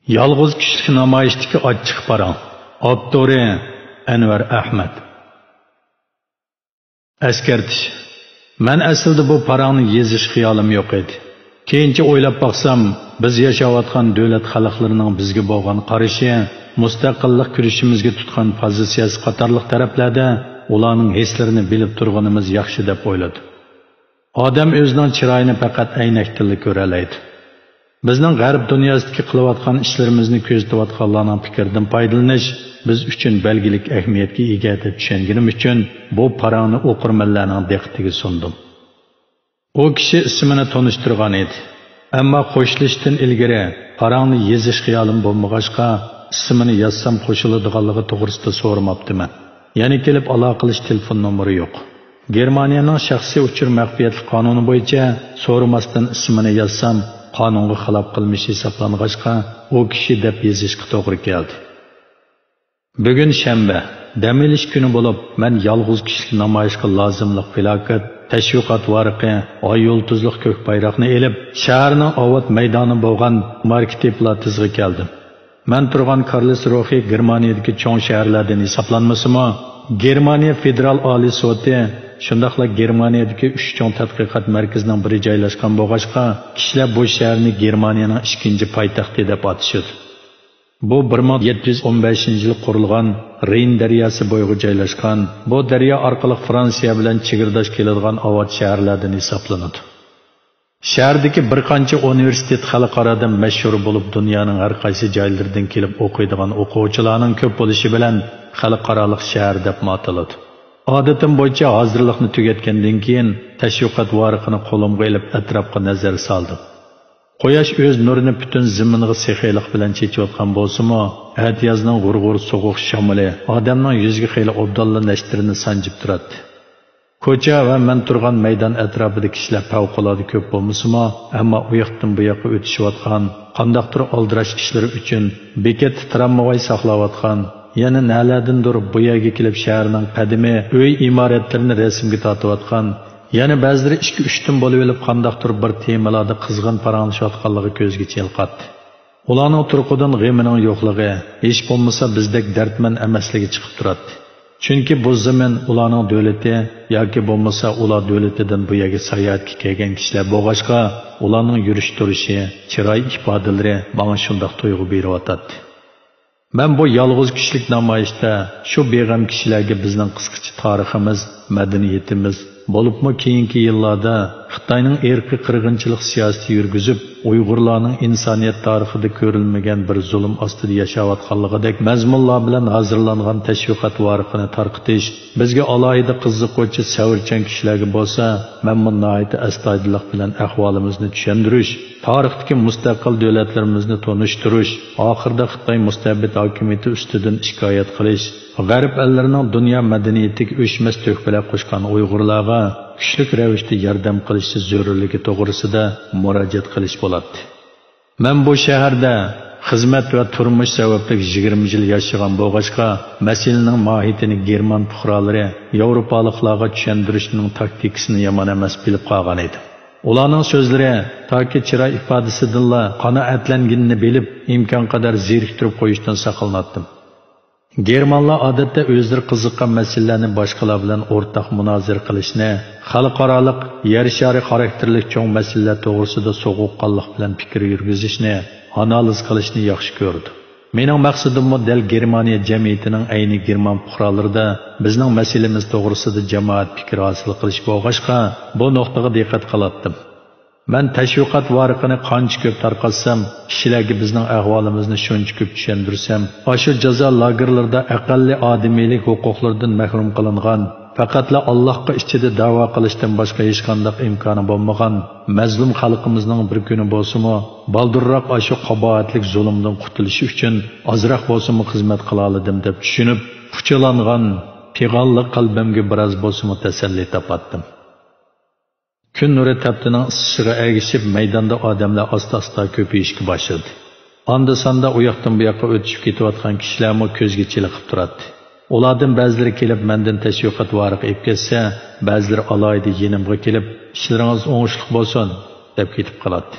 Yalğız kişilik namoyishdagi ochiq parang. Avtori Anvar Ahmad. Eskartish. Men aslida bu parangni yezish xiyolim yo'q edi. Keyincha o'ylab baqsam, biz yashayotgan davlat xalqlarining bizga bo'lgan qarashi, mustaqillik kurashimizga tutgan pozitsiyasi qatorliq taraflarda ularning hislarini bilib turganimiz yaxshi deb o'yladim. Odam o'zining chiroyini faqat aynakdan ko'ra oladi. Bizning g'arb dunyosidagi qilayotgan ishlarimizni ko'zlayotganlarning fikridan foydalanish biz uchun belgilik ahamiyatga ega deb tushunganim uchun bu parangni o'qirmanlarning diqqatiga sundim. U kishi ismini tanishtirgan edi. Ammo qo'shilishdan ilgari parangni yezish xiyolim bo'lmag'achqa ismini yozsam qo'shiladiganligi to'g'risida so'ramabdiman. Ya'ni kelib aloqalash telefon nomeri yo'q. Germaniyaning shaxsiy uchur maxfiyatli qonuni bo'yicha so'ramasdan ismini yozsam qonunga xilof qilmish hisoblang'achqa u kishi deb yozishga to'g'ri keldi. Bugun shanba, dam olish kuni bo'lib, men yolg'iz kishilik namoyishga lozimlik falokat tashviqot varaqi oy yulduzli ko'k bayroqni elib, shaharning Ovat maydoni bo'lgan Market Platizga keldim. Men turgan Karlsruhe Germaniyadagi cho'ng shaharlardan hisoblanmasimi, Germaniya federal oliy sudi shundaqla Germaniyadagi 3 cho'ng tadqiqot markazining biri joylashgan bo'lg'achqa, kishilar bu shaharni Germaniyaning ikkinchi poytaxti deb atashadi. Bu 1715-yil qurilgan Reyn daryosi bo'yiga joylashgan, bu daryo orqali Fransiya bilan chegirdosh keladigan Ovat shaharlaridan hisoblanadi. Shahardagi bir qancha universitet xalqaroda mashhur bo'lib, dunyoning har qaysi joylaridan kelib o'qiydigan o'quvchilarning ko'p bo'lishi bilan xalqaroliq shahar deb ataladi. Odatim bo'yicha hozirlikni tugatgandan keyin tashviqot varaqini qo'limga olib atrofga nazar soldim. Quyosh o'z nurini butun zaminga sexiylik bilan chechayotgan bo'lsa-mu, atiyozning g'urg'ur so'g'uq shamoli odamning yuziga xeyli obdalla nashtirini sanjib turadi. Ko'cha va men turgan maydon atrofida kishilar favqulodda ko'p bo'lmasa-mu, ammo u yoqdan bu yoqqa o'tishayotgan, qandaqdir oldirash ishlari uchun bekat tramvay saqlayotgan, yana nalardandir bu yerga kelib shaharning qadimiy uy imoratlarini rasmga tortayotgan, yana ba'zilari 2-3 tun bo'lib olib qandaqdir bir temalarda qizg'in paranglashayotganligi ko'zga chalqatdi. Ularning turqidan g'emining yo'qligi, hech bo'lmasa bizdek dardman emasligi chiqib turadi. Chunki bu zamin ularning davlati yoki bo'lmasa ular davlatidan bu yerga sayohatga kelgan kishilar bo'lg'achqa, ularning yurish turishi, chiroy ifodalari menga shunday tuyg'u beryotadi. Men bu yolg'iz kishilik namoyishda shu beg'am kishilarga bizning qisqacha tariximiz, madaniyatimiz bo'libmi keyingi yillarda Xitoyning erki qirg'inchilik siyosati yurgizib, Uyg'urlarning insoniyat tarixida ko'rilmagan bir zulm ostida yashayotganligidek mazmunlar bilan hozirlangan tashviqot varaqini tarqitish bizga alohida qiziquvchi savrchan kishilarga bo'lsa, men bunday astoydillik bilan ahvolimizni tushuntirish, tarixdagi mustaqil davlatlarimizni tanishtirish, oxirida Xitoy mustabid hokimiyati ustidan shikoyat qilish, g'arb ellarining dunyo madaniyatiga o'chmas to'hfalar qo'shgan Uyg'urlarga kuchli ravishda yordam qilishi zarurligi to'g'risida murojaat qilish bo'ladi. Men bu shaharda xizmat va turmush sababli 20 yil yashagan bo'lg'achqa, masalaning mohiyatini German fuqarolari Yevropaliklarga tushuntirishning taktikasini yomon emas bilib qolgan edi. Ularning so'zlari toki chiroy ifodasidanla qanoatlanganini bilib, imkon qadar zeriktirib qo'yishdan saqlandim. Germanlar odatda o'zlari qiziqqan masalalarni boshqalar bilan o'rtaq munozara qilishni, xalqaroliq yer shari xarakterli cho'ng masalalar to'g'risida so'g'uqqonlik bilan fikr yurgizishni, analiz qilishni yaxshi ko'rdi. Mening maqsadim dal Germaniya jamiyatining ayni German fuqarolarida bizning masalamiz to'g'risida jamoat fikr hosil qilish bo'lg'achqa, bu nuqtaga diqqat qilatdim. Men tashviqot varaqini qancha ko'p tarqatsam, kishilarga bizning ahvolimizni shuncha ko'p tushuntirsam, o'sha jazo lagerlarida aqalli odamiylik huquqlaridan mahrum qilingan, faqatla Allohga ichida da'vo qilishdan boshqa hech qanday imkoni bo'lmagan mazlum xalqimizning bir kuni bo'lsa-mu, baldurroq o'sha qabohatlik zulmdan qutulishi uchun ozroq bo'lsa-mu xizmat qila oldim deb tushunib, puchalangan pig'onli qalbimga biroz bo'lsa-mu tasalli topatdim. Kun nuri taptining isishiga ergishib, maydonda odamlar asta-asta ko'payishga boshladi. Onda-sonda u yoqdan bu yoqqa o'tishib ketayotgan kishilarmi ko'zga chiliqib turadi. Ulardan ba'zilari kelib mendan tashviqot varaq olib ketsa, ba'zilari alohida yenimga kelib, "Ishlaringiz o'ngishli bo'lsin" deb ketib qoladi.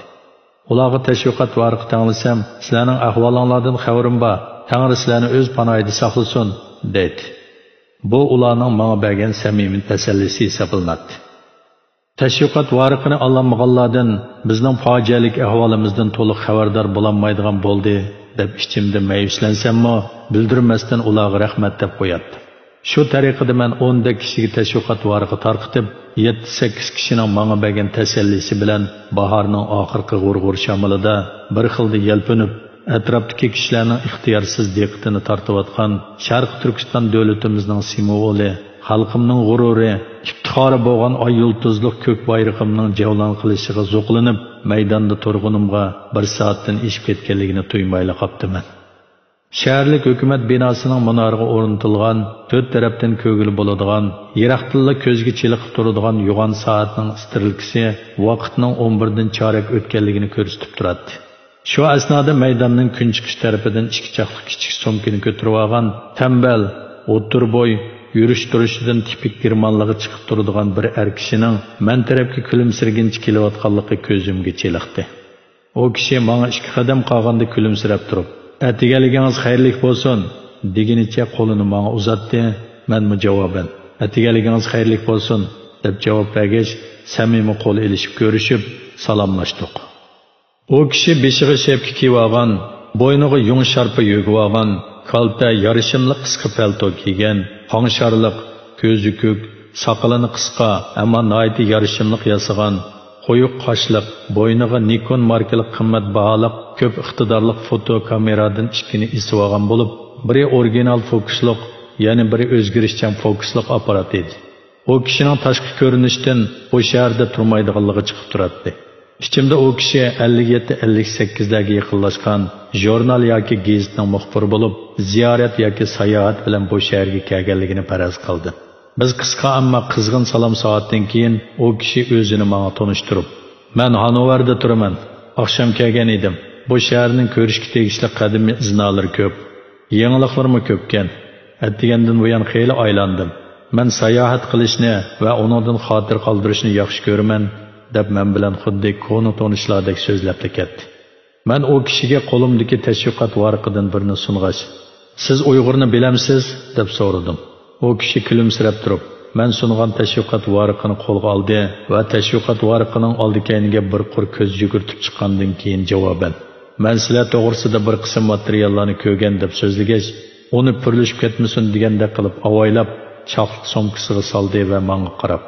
Ularga tashviqot varaqi tanglasam, sizlarning ahvolinglardan xabarim bor. Tangri sizlarni o'z panoyida saqlasin, dedi. Bu ularning menga bergan samimiy tasallisi hisoblanadi. Tashviqot varaqini olmaganlardan bizning fojialik ahvolimizdan to'liq xabardor bo'lolmaydigan bo'ldi, deb ichimda mayuslansammi, bildirmasdan ularga rahmat deb qo'yatdim. Shu tariqada men 10 kishiga tashviqot varaqi tarqitib, 7-8 kishining menga bergan tasallisi bilan bahorning oxirgi g'urg'ur shamolida bir xilda yelpinib, atrofdagi kishilarning ixtiyorsiz diqqatini tortayotgan Sharq Turkiston davlatimizning simvoli, xalqimning g'ururi, iftixori bo'lgan oy yulduzlik ko'k bayrog'imning javlon qilishiga zo'qlanib, maydonda turg'unimga bir soatdan ishib ketganligini tuymayla qoptiman. Shaharlik hukumat binosining munoriga o'rnatilgan, 4 tarafdan ko'gili bo'ladigan, yiroqdilla ko'zga chiliqib turadigan yo'g'on soatning strilkasi vaqtning 11 dan chorak o'tganligini ko'rsatib turadi. Shu asnoda maydonning kun chiqish tarafidan ikki chaqli kichik so'mkini ko'tarib olgan, tambal, o'tir bo'y, yurish turishidan tipik germanlarga chiqib turadigan bir kishining men tarafga kulimsirginchi kelayotganligi ko'zimga chiliqdi. O kishi menga 2 qadam qolganda kulimsirab turib, "Atigaligingiz xayrlik bo'lsin" deginicha qo'lini menga uzatdi. Men javoban "Atigaligingiz xayrlik bo'lsin" deb javob bergach, samimiy qo'l elishib ko'rishib, salomlashdik. O kishi beshiga shapka kiyib olgan, bo'yniga yung sharpa yo'g'ib olgan, kalta yarishimli qisqa palto kiygan, qonshorliq, ko'zi ko'k, soqolini qisqa, ammo noiti yarishimliq yasagan, qo'yuq qoshliq, bo'yniga Nikon markali qimmatbaholik, ko'p iqtidorli foto kameradan ikkini isib olgan bo'lib, biri original fokusliq, yana biri o'zgarishchan fokusliq apparat edi. O kishining tashqi ko'rinishdan bu shaharda turmaydiganligi chiqib turadi. İçimde o kişi 57-58'lerge yaqinlashgan jurnal yoki gazetning muxbiri bo'lib, ziyorat yoki sayohat bilan bu shaharga kelganligini faraz qildi. Biz qisqa ammo qizg'in salom soatdan keyin o kishi o'zini menga tanishtirib, "Men Hanoverda turaman. Oqshom kelgan edim. Bu shaharning ko'rishga tegishli qadimiy iznolari ko'p. Yangiliklarmi ko'pkan. Atdigandan buyon xeyli aylandim. Men sayohat qilishni va uningdan xotir qoldirishni yaxshi ko'raman." deb men bilan xuddi konu tanishlardek so'zlab ketdi. Men o kishiga qo'limdagi tashviqot varaqadan birini sung'ach, "Siz Uyg'urni bilamsiz?" deb so'radim. O kishi kulimsirab turib, men sungan tashviqot varaqini qo'lga oldi va tashviqot varaqining oldi-keyniga bir qur ko'z yugurtib chiqqandan keyin javoban, "Men sizlar to'g'risida bir qism materiallarni ko'rgan" deb so'zlagach, uni purlishib ketmasin degandek qilib avaylab chaqliq somkasiga soldi va menga qarab,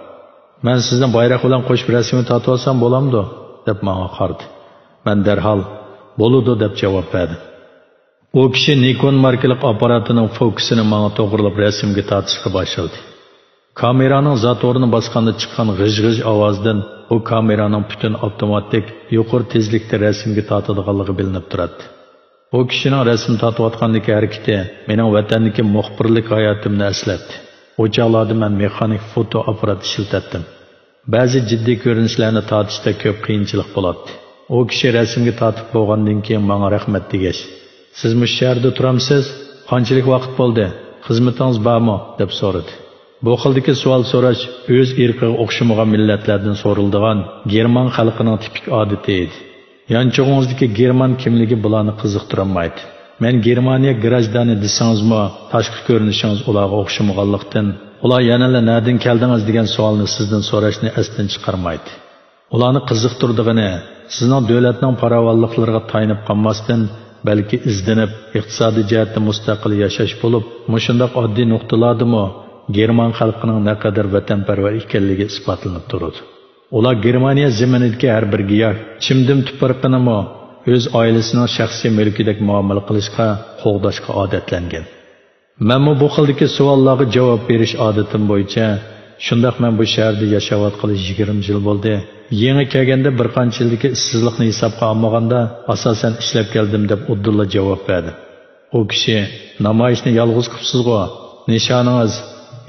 "Men sizning bayroq bilan qo'shib rasmni tortib olsam bo'lamdi?" deb menga qaradi. Men darhol "Bo'ladi" deb javob berdim. O kishi Nikon markali apparatining fokusini menga to'g'rilab rasmga tortishga boshladi. Kameraning zatorini bosganda chiqqan g'ij-g'ij ovozdan bu kameraning butun avtomatik yuqori tezlikda rasmga tortadiganligi bilinib turadi. O kishining rasm tortayotgandagi harakati mening vatandagi muxbirlik hayotimni eslatdi. O chog'larda men mexanik foto apparat ishlatdim. Ba'zi jiddiy ko'rinishlarni tortishda ko'p qiyinchilik bo'ladi. O kishi rasmga tortib bo'lgandan keyin menga rahmat degach, "Siz mush shaharda turamsiz? Qanchalik vaqt bo'ldi? Xizmatingiz bormi?" deb so'radi. Bu xildagi savol so'rash o'z irqiga o'xshamagan millatlardan so'riladigan German xalqining tipik odati edi. Yanchog'ingizdagi German kimligi bularni qiziqtirmaydi. Men Germaniya grajdani desangizmi, tashqi ko'rinishingiz ularga o'xshamaganlikdan, ular yanala nerdan keldingiz degan savolni sizdan so'rashni asdan chiqarmaydi. Ularni qiziqtirdigani sizning davlatning farovonliklariga tayanib qolmasdan, balki izlanib, iqtisodiy jihatdan mustaqil yashash bo'lib, mushundaq oddiy nuqtalardami German xalqining naqadar vatanparvar ekanligi isbotlanib turadi. Ular Germaniya zaminidagi har bir giyoh, chimdim tuproqinimi o'z oilasining shaxsiy mulkidek muomala qilishga, qo'g'dashga odatlangan. Men bu xildagi savollarga javob berish odatim bo'yicha, shundaq men bu shaharda yashayotgani 20 yil bo'ldi. Yangi kelganda bir qancha yildagi ishsizlikni hisobga olmaganda asosan ishlab keldim deb uddulla javob berdi. O kishi, "Namoyishni yolg'iz qilibsiz-ku, nishoningiz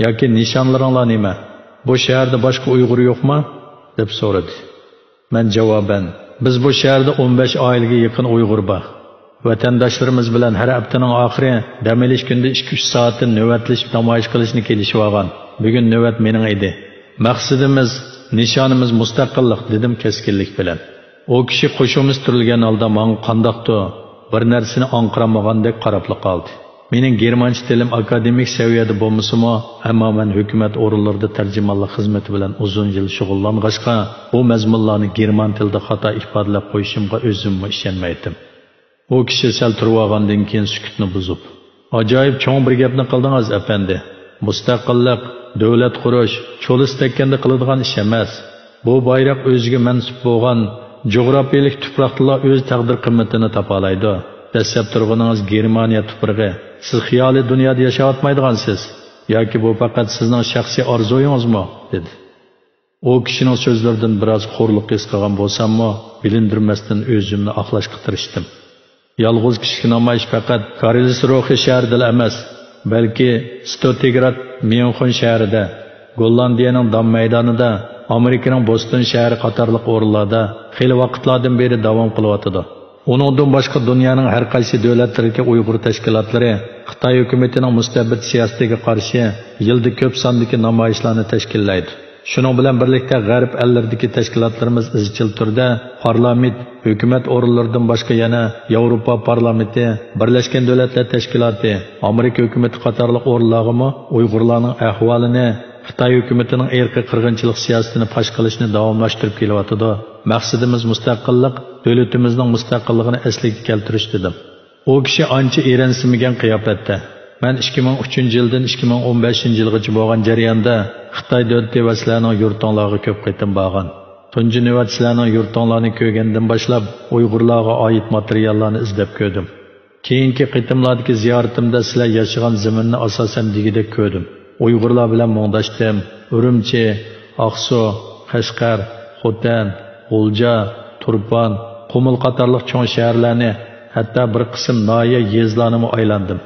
yoki nishonlaringlar nima? Bu shaharda boshqa Uyg'ur yo'qmi?" deb so'radi. Men javoban, "Biz bu shaharda 15 oilaga yaqin Uyg'ur bor. Vatandoshlarimiz bilan har haftaning oxiri dam olish kunda 2-3 soatdan navbatlashib namoyish qilishni kelishib olgan. Bugun navbat mening edi. Maqsadimiz, nishonimiz mustaqillik" dedim keskinlik bilan. O kishi qo'shimiz turilgan holda menga qandoqdi bir narsani anqiramagandek qarabla qoldi. Mening germancha tilim akademik saviyada bo'lmasimi, ammo men hukumat o'rinlarida tarjimonlik xizmati bilan uzun yil shug'ullang'achqa, bu mazmunlarni german tilida xato ifodalab qo'yishimga o'zimga ishonmaydim. O kishi sal turib olgandan keyin sukutni buzib, "Ajoyib cho'ng bir gapni qildingiz, afandi. Mustaqillik, davlat qurish, cho'lis tekkanda qiladigan ish emas. Bu bayroq o'ziga mansub bo'lgan jo'grafiyalik tuproqlar o'z taqdir qimmatini topalaydi. Dastlab turganingiz Germaniya tuprog'i. Siz xiyoliy dunyoda yashayotmaydigansiz yoki bu faqat sizning shaxsiy orzuyingizmi?" dedi. O kishining so'zlaridan biroz xo'rlik his qilgan bo'lsam-mo, bilindirmasdan o'zimni oqlashga tirishdim. Yolg'iz kichik namoyish faqat Karlsruhe shahrida emas, balki Stuttgart, Myunxen shahrida, Gollandiyaning Dam maydonida, Amerikaning Boston shahri qatorliq o'rinlarda xeyli vaqtlardan beri davom qilyotdi. Uningdan boshqa dunyoning har qaysi davlatlariga Uyg'ur tashkilotlari Xitoy hukumatining mustabid siyosatiga qarshi yilda ko'p sondagi namoyishlarni tashkillaydi. Shuning bilan birlikda g'arb ellardagi tashkilotlarimiz izchil turda parlament, hukumat o'rinlaridan boshqa yana Yevropa parlamenti, Birlashgan Davlatlar Tashkiloti, Amerika hukumati qatorliq o'rinlarga Uyg'urlarning ahvolini, Xitoy hukumatining irqiy qirg'inchilik siyosatini fosh qilishni davomlashtirib kelyotdi. Maqsadimiz mustaqillik, davlatimizning mustaqilligini asliga keltirish dedim. O kishi ancha eransimagan qiyofatda. Men 2003-yildan 2015-yilgacha bo'lgan jarayonda Xitoy davlati va sizlarning yurtinglarga ko'p qitim borgan. Tunji navbat sizlarning yurtinglarni ko'rgandan boshlab Uyg'urlarga oid materiallarni izlab ko'rdim. Keyingi qitimlardagi ziyoratimda sizlar yashagan zaminni asosan digidek ko'rdim. Uyg'urlar bilan muңdashdim. Urumchi, Aqsu, Qashqar, Xotan, G'ulja, Turpan, Qumul qatorliq cho'ng shaharlarni, hatto bir qism noya yezlarni aylandim.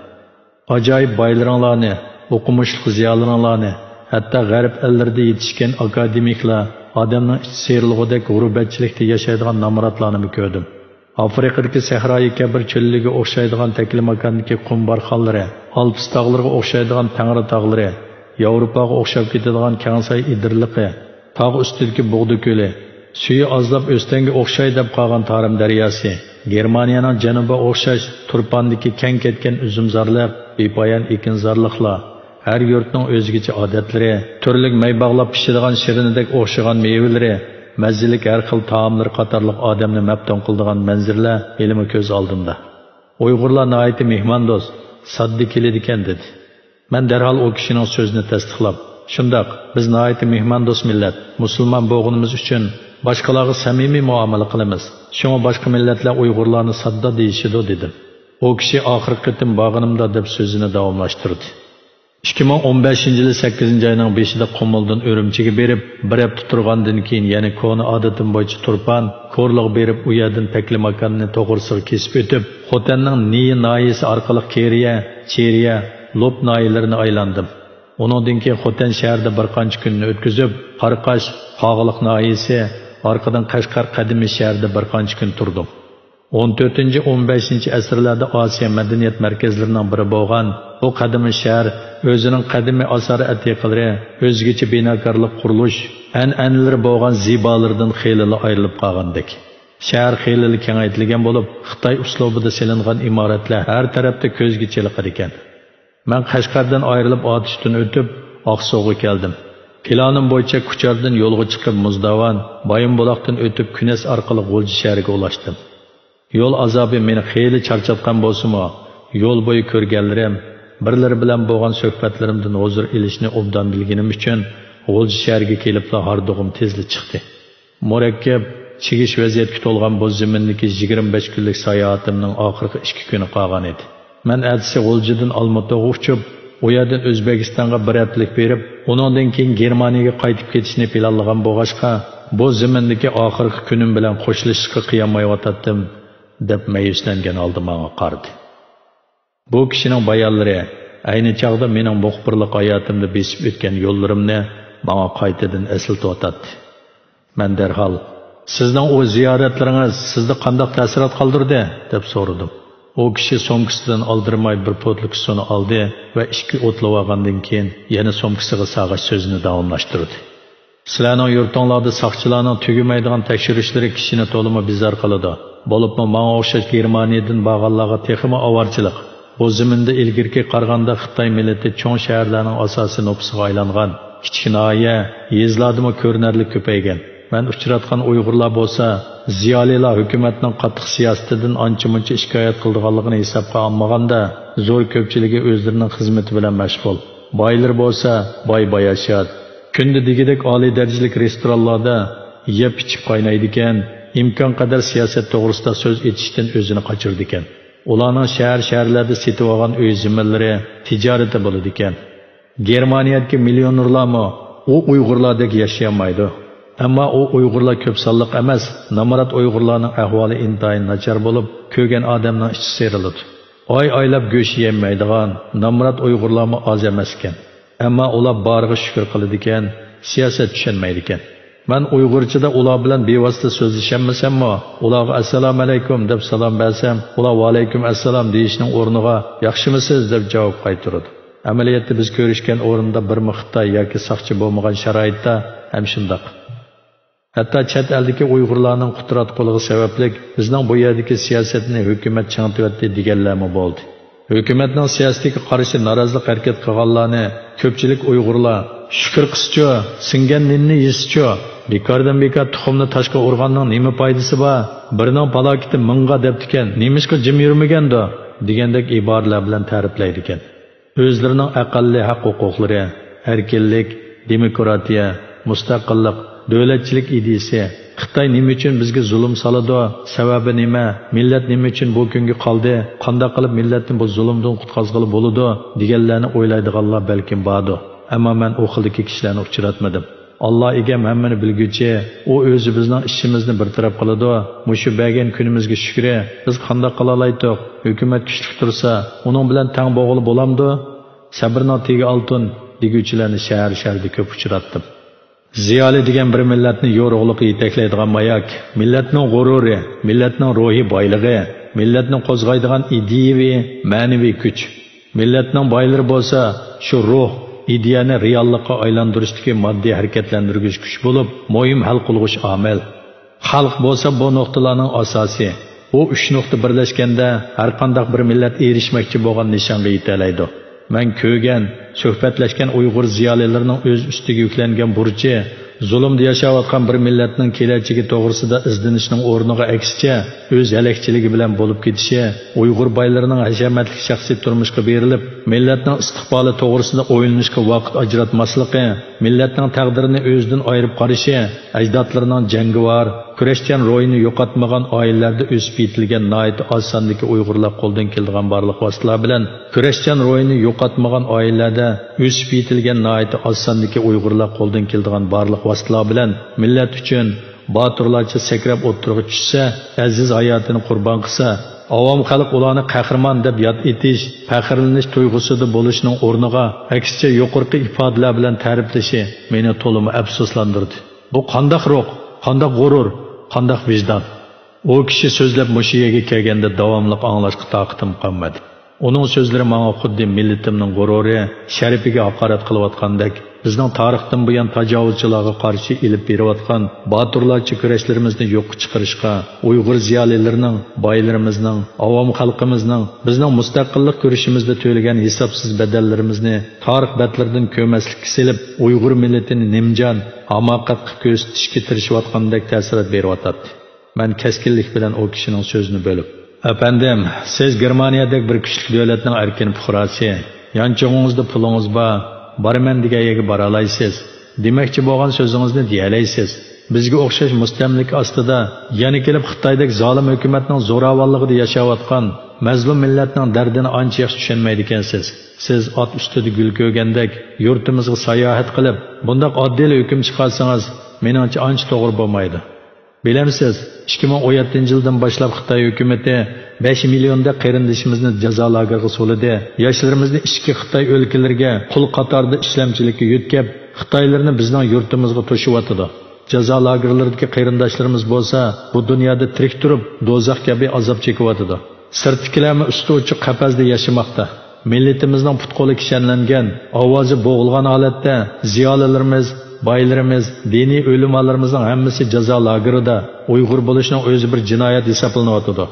Ajoyib boylaringlarni, o'qimishli ziyolaringlarni, hatto g'arb ellarida yetishgan akademiklar, odamning ichi serilg'udek g'urbatchilikda yashaydigan namratlarni ko'rdim. Afrikadagi sahroyi kabir cho'lliga o'xshaydigan taklimakandagi qum barxanlari, Alps tog'lariga o'xshaydigan Tangri tog'lari, Yevropaga o'xshab ketadigan Kansay idirliqi, tog' ustidagi Bug'di ko'li, suyi ozlab o'stanga o'xshay deb qolgan Tarim daryosi, Germaniyaning janubiga o'xshash Turpandagi keng ketgan uzumzorliq, bepoyon ekinzorliqlar, har yurtning o'zgacha odatlari, turli may bog'lab pishadigan shirinidek o'xshagan mevalari, mazzilik har xil taomlar qatorliq odamni maftun qiladigan manzarlar ilmi ko'z oldimda. Uyg'urlar nihoyat mehmondo'st, sodda keladi ekan dedi. Men darhol o kishining so'zini tasdiqlab, shundoq, biz nihoyat mehmondo'st millat, musulmon bo'lganimiz uchun boshqalarga samimiy muomala qilamiz. Shunga boshqa millatlar Uyg'urlarni sodda deyishidi dedim. O kishi oxirgi qitim borganimda deb so'zini davomlashtirdi. 2015-yil 8-oyning 5-ida Qumuldan Urumchiga berib, bir hafta turgandan keyin yana koni odatim bo'yicha Turpan, Ko'rliq berib, u yerdan Taklimakanni to'g'risiga kesib o'tib, Xotanning Niyi noyisi orqali Keriya, Cheriya, Lop noyilarini aylandim. Uningdan keyin Xotan shahrida bir qancha kunni o'tkazib, Qarqash, Qog'liq noyisi, orqadan Qashqar qadimiy shahrida bir qancha kun turdim. 14-15 asrlarda Osiyo madaniyat markazlarining biri bo'lgan bu qadimiy shahar o'zining qadimiy asar atiqalari, o'zgacha binokorlik qurilish, an'analari bo'lgan zibolardan xeyli ayrilib qolgandek. Shahar xeyli kengaytirilgan bo'lib, Xitoy uslubida silingan imoratlar har tarafda ko'zga chiliqar ekan. Men Qashqardan ayrilib otishdan o'tib, Oqsuga keldim. Planim bo'yicha Kuchardan yo'lga chiqib Muzdavan, Bayinbuloqdan o'tib Kunes orqali G'ulji shahriga ulashdim. Yo'l azobi meni xeyli charchatgan bo'lsa-mo, yo'l bo'yi ko'rganlarim, birlari bilan bo'lgan suhbatlarimdan huzur ilishni obdan bilganim uchun G'ulji shahriga kelibla hardug'im tezli chiqdi. Murakkab, chigish vaziyatga to'lgan bu zimindagi 25 kunlik sayohatimning oxirgi 2 kuni qolgan edi. Men atsi G'uljidan Olmataga uchib, u yerdan O'zbekistonga bir haftalik berib, undan keyin Germaniyaga qaytib ketishni planlagan bo'lg'ashqa, bu zimindagi oxirgi kunim bilan qo'shilishga qiyolmayotdim deb mayuslangan oldi menga qaradi. Bu kishining bayonlari ayni chog'da mening muxbirlik hayotimda besib o'tgan yo'llarimni menga qaytadan eslatayotdi. Men darhol, sizning o ziyoratlaringiz sizda qanday ta'sirot qoldirdi deb so'radim. O kishi so'mkisidan oldirmay bir potlik suvni oldi va 2 o'tlab olgandan keyin yana so'mkisiga sag'ash so'zini davomlashtirdi. Sizlarning yurtinglarda saqchilarning tugamaydigan tekshirishlari kishini to'limi bizar qiladi. Bo'libmi menga o'xshash Germaniyadan borganlarga texmi avorchilik. Bu zaminda ilgirki qaraganda Xitoy millati cho'ng shaharlarning asosiy nopisiga aylangan. Kichkinaaya, yezlardimi ko'rinarli ko'paygan. Men uchratgan Uyg'urlar bo'lsa, ziyolilar hukumatning qattiq siyosatidan ancha-muncha shikoyat qilganligini hisobga olmaganda, zo'r ko'pchiligi o'zlarining xizmati bilan mashg'ul. Boylar bo'lsa, boy yashaydi. Kunda degidek oliy darajalik restoranlarda yeb ichib qaynaydi ekan, imkon qadar siyosat to'g'risida so'z etishdan o'zini qochirdi ekan. Ularning shaharlarda setib olgan uy ziminlari tijorati bo'ladi ekan. Germaniyadagi millionerlarmi u Uyg'urlardek yashayolmaydi. Ammo u Uyg'urlar ko'p sonliq emas, namorat Uyg'urlarning ahvoli intayin nachar bo'lib, ko'rgan odamning ichi seriladi. Oylab go'sht yemaydigan namorat Uyg'urlarmi oz emas ekan. Ammo ular boriga shukr qiladi ekan, siyosat tushunmaydi ekan. Men Uyg'urchada ular bilan bevosita so'zlashamasam-mo, ularga assalomu alaykum deb salom bersam, ular va alaykum assalom deyishning o'rniga yaxshimisiz deb javob qaytaradi. Amaliyotda biz ko'rishgan o'rinda bir Xitoy yoki saqchi bo'lmagan sharoitda ham shundoq. Hatto chet eldagi Uyg'urlarning qutratqiligi sababli bizning bu yerdagi siyosatni hukumat changtiyotdi deganlarmi bo'ldi. Hukumatning siyosatiga qarshi norozilik harakat qilganlarni ko'pchilik Uyg'urlar shukr qilishchi, singan ninni yesichi, bekordan bekor tuxumni toshga urganning nima foydasi bor? Birining falokati mingga debdikan, nemishqa jim yurmaganda degandek iboralar bilan ta'riflaydi ekan. O'zlarining aqalli haq-huquqlari, erkinlik, demokratiya, mustaqillik, davlatchilik ideyasi, Xitoy nima uchun bizga zulm soladi, sababi nima, millat nima uchun bu kunga qoldi, qanday qilib millatni bu zulmdan qutqazg'ili bo'ladi deganlarni o'ylaydiganlar balkim bordi. Ammo men u xildagi kishilarni uchratmadim. Alloh egam hammani bilguchi, u o'zi bizning ishimizni bir taraf qiladi. Mushu bergan kunimizga shukri, biz qanday qila olaydik? Hukumat kuchli tursa, uning bilan tang bo'g'ili bo'lamdi. Sabrning tegi oltin deguchilarni shahar-shaharda ko'p uchratdim. Ziyoli degan bir millatni yo'rug'liq yetaklaydigan mayak, millatning g'ururi, millatning ruhiy boyligi, millatni qo'zg'aydigan ideyaviy, ma'naviy kuch. Millatning boylari bo'lsa, shu ruh, ideyani reallikqa aylantirishdagi moddiy harakatlantirgich kuch bo'lib, muhim hal qilg'uch omil. Xalq bo'lsa bu nuqtalarning asosiy. Bu 3 nuqta birlashganda har qanday bir millat erishmoqchi bo'lgan nishonga yeta oladi. Men ko'rgan, suhbatlashgan Uyg'ur ziyolilarining o'z ustiga yuklangan burchi, zulmda yashayotgan bir millatning kelajagi to'g'risida izlanishning o'rniga aksicha o'z halakchiligi bilan bo'lib ketishi, Uyg'ur boylarining hashamatli shaxsiy turmushga berilib, millatning istiqboli to'g'risida o'ylanishga vaqt ajratmasligi, millatning taqdirini o'zidan ayirib qarashi, ajdodlarining jangovar, kurashgan ro'yini yo'qotmagan oilalarda o'sib yetilgan noit oz sondagi Uyg'urlar qo'ldan keladigan barliq vositalar bilan kurashgan ro'yini yo'qotmagan oilalarda o'sib yetilgan noit oz sondagi Uyg'urlar qo'ldan keladigan barliq vositalar bilan millat uchun boturlarcha sakrab o'tirg'i tushsa, aziz hayotini qurbon qilsa, avom xalq ularni qahramon deb yod etish, faxrlanish tuyg'usida bo'lishning o'rniga aksicha yuqorqi ifodalar bilan ta'riflashi meni to'limi afsuslantirdi. Bu qanday ruh, qanday g'urur, qanday vijdon. U kishi so'zlab mushiyaga kelganda davomli anglashga toqatim qolmadi. Uning so'zlari menga xuddi millatimning g'ururi, sharifiga haqorat qilayotgandek, bizning tarixdan buyon tajovuzchilarga qarshi ilib berayotgan boturlarcha kurashlarimizni yo'qqa chiqarishga, Uyg'ur ziyolilarining, boylarimizning, avom xalqimizning, bizning mustaqillik ko'rishimizda to'lagan hisobsiz badallarimizni tarix batlaridan ko'maslikka selib, Uyg'ur millatini nimjon, hamoqatga ko'rsatishga tirishayotgandek ta'sirot beryotdi. Men keskinlik bilan u kishining so'zini bo'lib, "Efendim, siz Germaniyadagi bir kuchli davlatning erkin fuqarosi, yanchog'ingizda pulingiz bor, borman degan yerga bora olasiz. Demoqchi bo'lgan so'zingizni deya olasiz. Bizga o'xshash mustamlik ostida yana kelib Xitoydagi zolim hukumatning zo'ravonligida yashayotgan mazlum millatning dardini ancha yaxshi tushunmaydi ekansiz. Siz ot ustida gul ko'rgandek yurtimizga sayohat qilib, bundoq oddiy hukm chiqarsangiz, meningcha ancha to'g'ri bo'lmaydi. Bilamsiz, 2017-yildan boshlab Xitoy hukumatı 5 millionda qarindishimizni jazo lageriga soladi. Yoshlarimizni ichki Xitoy o'lkalariga qul qatorida ishlamchilikka yo'tkab, Xitoylarni bizning yurtimizga to'shyotdi. Jazo lagerlaridagi qarindoshlarimiz bo'lsa, bu dunyoda tirik turib, do'zax kabi azob chekyotdi. Sirtkilarni usti uchi qafasda yashamoqda. Millatimizning putqo'li kishanlangan, ovozi bo'g'ilgan holatda ziyolilarimiz boylarimiz, diniy o'limalarımızın hammasi jazo lagerida Uyg'ur bo'lishning o'zi bir jinoyat hisoblanyotdi.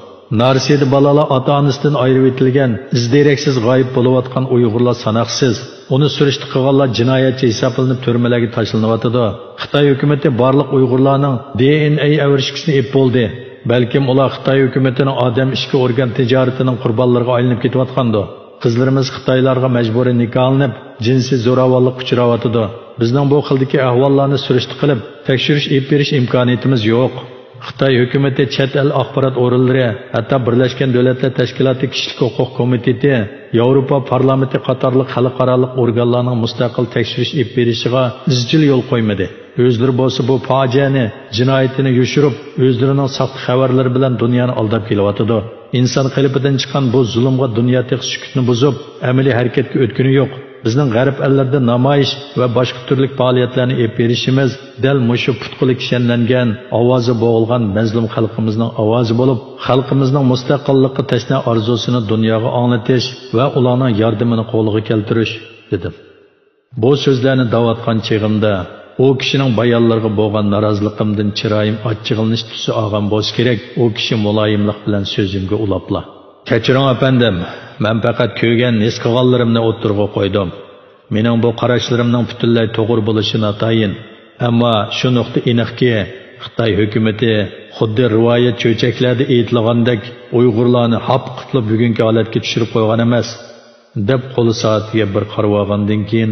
Narsiyada balalar ota-onasidan ayirib etilgan, izderaksiz g'oyib bo'layotgan Uyg'urlar sanoqsiz. Uni surishti qilganlar jinoyatchi hisoblanib turmalarga tashlanyotdi. Xitoy hukumatı barliq Uyg'urlarning DNA avrishkisini ep bo'ldi. Balkim ular Xitoy hukumatining odam ishga o'rgan tijoratining qurbonlariga aylanib ketayotgandi. Qizlarimiz Xitoylarga majburiy nikohlanib, jinsiy zo'ravonlik uchrayotdi. Bizning bu xildagi ahvollarni surishti qilib, tekshirish ep berish imkoniyatimiz yo'q. Xitoy hukumati chet el axborot o'rinlari, hatto Birlashgan Davlatlar Tashkiloti Kishilik huquq komiteti, Yevropa parlamenti qatorliq xalqaro organlarning mustaqil tekshirish ep berishiga izchil yo'l qo'ymadi. O'zlari bo'lsa bu fojiani, jinoyatini yushirib, o'zlarining saxta xabarlari bilan dunyoni aldab kelyotdi. İnsan qalbidan chiqqan bu zulmga dunyo tex sukutni buzib, amaliy harakatga o'tkani yo'q. Bizning g'arb ellarda namoyish va boshqa turli faoliyatlarni ep berishimiz dal mushu putqilik kishanlangan, ovozi bo'g'ilgan mazlum xalqimizning ovozi bo'lib, xalqimizning mustaqillikka tashna orzusini dunyoga anglatish va ularning yordamini qo'lga keltirish dedim. Bu so'zlarni davatgan chig'imda o kishining bayonlariga bo'lgan noroziligimdan chiroyim achchig'lanish tusi olgan bo'lsa kerak. O kishi muloyimlik bilan so'zimga ulabla: "Kechiring apandim, men faqat ko'rgan his qilganlarimni o'tirg'a qo'ydim. Mening bu qarashlarimning butunlay to'g'ri bo'lishi notayin. Ammo shu nuqta aniqki, Xitoy hukumati xuddi rivoyat cho'chaklarda aytilgandek Uyg'urlarni hap qilib bugungi holatga tushirib qo'ygan emas" deb qo'li soatiga bir qarab olgandan keyin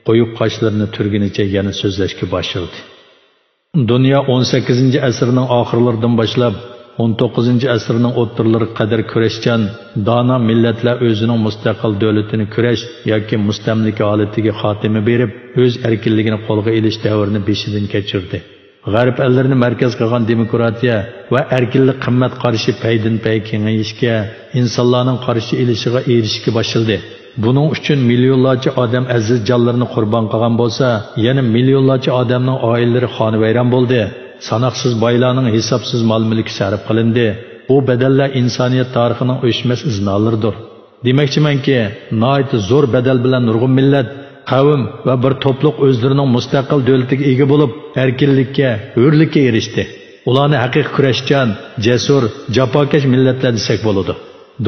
qo'yib qoshlarini turgunicha yana so'zlashga boshladi. Dunyo 18-asrning oxirlaridan boshlab 19-asrning o'rtalariga qadar kurashgan dono millatlar o'zining mustaqil davlatini kurash yoki mustamlika holatiga xotima berib, o'z erkinligini qo'lga olish davrini beshidan kechirdi. G'arb ellerini markaz qilgan demokratiya va erkinlik qimmat qarashi paydin-pay kengayishga, insonlarning qarashi ilishiga erishishga boshladi. Buning uchun millionlarcha odam aziz jonlarini qurbon qilgan bo'lsa, yana millionlarcha odamning oilalari xonavayron bo'ldi. Sanoqsiz boylarning hisobsiz mol-mulki sarf qilindi. Bu badallar insoniyat tarixining o'chmas iznolaridir. Demoqchimanki, nihoyat zo'r badal bilan nurg'un millat, qavm va bir to'pluq o'zlarining mustaqil davlatiga ega bo'lib, erkinlikka, hurlikka erishdi. Ularni haqiqiy kurashchan, jasur, jafokash millatlar desak bo'ladi.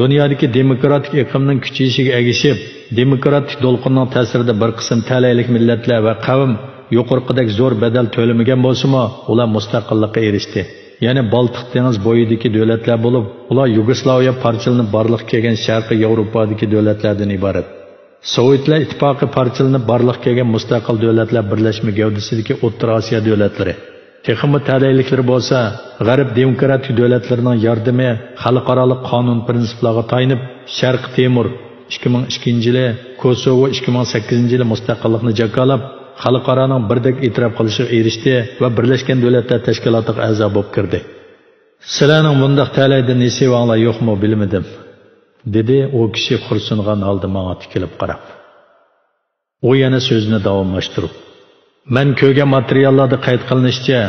Dunyodagi demokratik iqlimning kuchayishiga ergishib, demokratik to'lqinning ta'sirida bir qism talaylik millatlar va qavm yuqorqidek zo'r badal to'lamagan bo'lsa-mu, ular mustaqillikka erishdi. Ya'ni Baltiq dengiz bo'yidagi davlatlar bo'lib, ular Yugoslaviya parchalanib barliq kelgan Sharqiy Yevropadagi davlatlardan iborat. Sovetlar ittifoqi parchalanib barliq kelgan mustaqil davlatlar birlashma gavdasidagi O'rta Osiyo davlatlari. Texmi talayliklar bo'lsa, g'arb demokratik davlatlarining yordami xalqaro qonun prinsiplariga tayanib, Sharq Temur 2002-yili, Kosovo 2008-yili mustaqillikni jakolab, xalqaroning birdek e'tirof qilishiga erishdi va Birlashgan Davlatlar Tashkilotiga a'zo bo'lib kirdi. Sizlarning bundaq talayda nesivanglar yo'qmi bilmadim, dedi u kishi xursingan holda menga tikilib qarab. U yana so'zini davomlashtirib: "Men ko'rgan materiallarda qayd qilinishicha,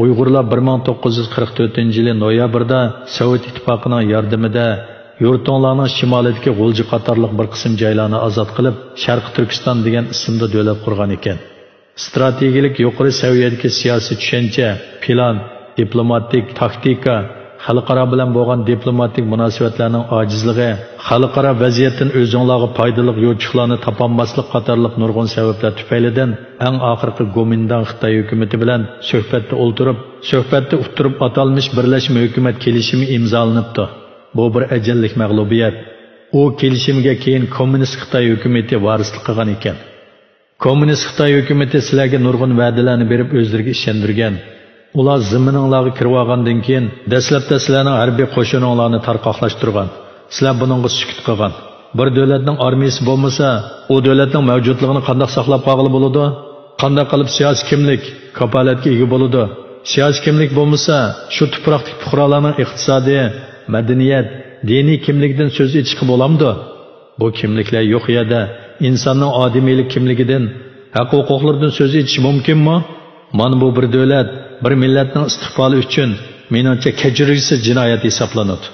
Uyg'urlar 1944-yili noyabrda Sovet ittifoqining yordamida yurtinglarning shimolidagi G'ulji qatorliq bir qism joylarni ozod qilib, Sharq Turkiston degan ismda davlat qurgan ekan. Strategik yuqori saviyadagi siyosiy tushuncha, plan, diplomatik taktika, xalqaro bilan bo'lgan diplomatik munosabatlarning ojizligi, xalqaro vaziyatdan o'zinglarga foydali yo'lchiqlarni topolmaslik qatorliq nurg'un sabablar tufaylidan eng oxirgi Gomindan Xitoy hukumati bilan suhbatda o'tirib atalmish birlashma hukumat kelishimi imzolanibdi. Bu bir ajallik mag'lubiyat. U kelishimga keyin kommunist Xitoy hukumati varislik qilgan ekan. Kommunist Xitoy hukumati sizlarga nurg'un va'dalarni berib o'zlariga ishontirgan. Ular zimininglarga kirib olgandan keyin dastlabda sizlarning harbiy qo'shininglarni tarqoqlashtirgan. Sizlar buningga sukut qilgan. Bir davlatning armiyasi bo'lmasa, u davlatning mavjudligini qanday saqlab qolg'ili bo'ladi? Qanday qilib siyosiy kimlik, kapolatga ega bo'ladi? Siyosiy kimlik bo'lmasa, shu tuproqdagi fuqarolarning iqtisodiy, madaniyat, diniy kimlikdan so'z etishga bo'lamdi? Bu kimliklar yo'q yerda insonning odamiylik kimligidan, haq-huquqlardan so'z etish mumkinmi? Mana bu bir davlat, bir millatning istiqboli uchun menimcha kechiruvsiz jinoyat hisoblanadi.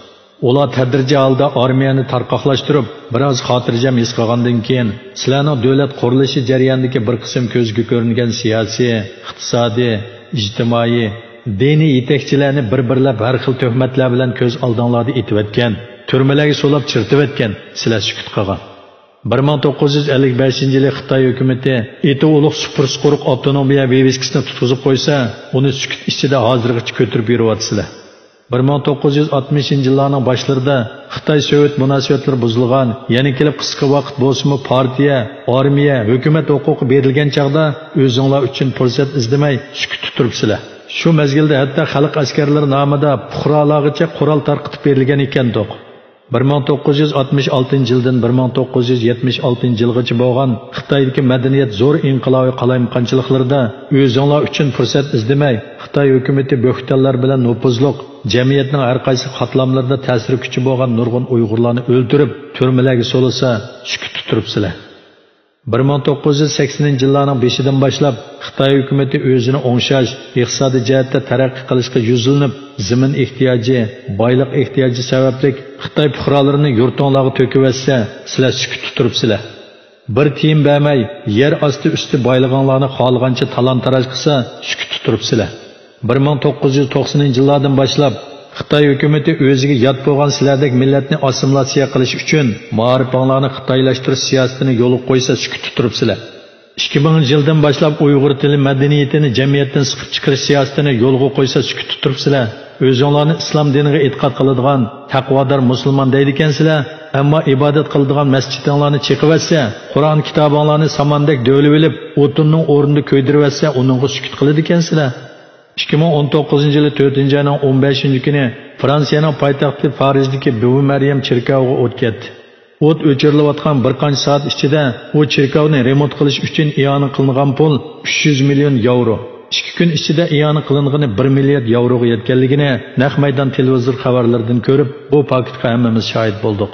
Ular tadrijiy holda armiyani tarqoqlashtirib, biroz xotirjam his qilgandan keyin, sizlarning davlat qurilishi jarayonidagi bir qism ko'zga ko'ringan siyosiy, iqtisodiy, ijtimoiy, diniy yetakchilarni bir-birlab har xil tuhmatlar bilan ko'z oldinglarda etib o'tgan, turmalarga solab chirtib o'tgan, sizlar sukut qilgan. 1955 yili Xitoy hukumati eti ulug' Supersquruq avtonomiya viviskasini tutqizib qo'ysa, uni sukut ichida hozirgacha ko'tarib yuryapsizlar. 1960 yillarning boshlarida Xitoy Sovet munosabatlari buzilgan, yana kelib qisqa vaqt bo'lsa-mu partiya, armiya, hukumat huquqi berilgan chaqda o'zinglar uchun fursat izlamay sukut turibsizlar. Shu mezgilda hatto xalq askarlari nomida fuqarolargacha qurol tarqitib berilgan ekan-doq. 1966 yildan 1976 yilgacha bo'lgan Xitoydagi madaniyat zo'r inqilobiy qalayimqonchiliklarda o'zinglar uchun fursat izlamay, Xitoy hukumati bo'xtonlar bilan nupuzliq jamiyatning har qaysi qatlamlarida ta'sir kuchi bo'lgan nurg'un Uyg'urlarni o'ldirib, turmalarga solsa, sukut turibsizlar. 1980 yillarning 5idan boshlab Xitoy hukumati o'zini o'ngshash, iqtisodiy jihatda taraqqiy qilishga yo'zlanib, zamin ehtiyoji, boylik ehtiyoji sababli Xitoy fuqarolarini yurtinglarga to'kivatsa, sizlar sukut turibsizlar. Bir tiyim bermay, yer osti usti boylig'inglarni xohlagancha talon-taroj qilsa, sukut turibsizlar. 1990 yillardan boshlab Xitoy hukumati o'ziga yot bo'lgan sizlardek millatni assimilyatsiya qilish uchun ma'rifanglarni xitoylashtirish siyosatini yo'lga qo'ysa sukut turibsizlar. 2000 yildan boshlab Uyg'ur tili madaniyatini jamiyatdan siqib chiqarish siyosatini yo'lga qo'ysa sukut turibsizlar. O'zinglarni islom diniga e'tiqod qiladigan taqvodor musulmon deydi ekansizlar, ammo ibodat qiladigan masjidlarni chiqivatsa, Qur'on kitobinglarni samandek do'lib olib, o'tinning o'rnida ko'ydirvatsa, uningga sukut qiladi ekansizlar. 2019 yili 4-oyning 15-kuni Fransiyaning poytaxti Parijdagi Buvi Maryam cherkoviga o't ketdi. O't o'chirilayotgan bir qancha soat ichida u cherkovni remont qilish uchun iona qilingan pul 300 million yevro. 2 kun ichida iona qilingani 1 milliard yevroga yetganligini naq maydon televizor xabarlaridan ko'rib, bu faktga hammamiz shohid bo'ldik.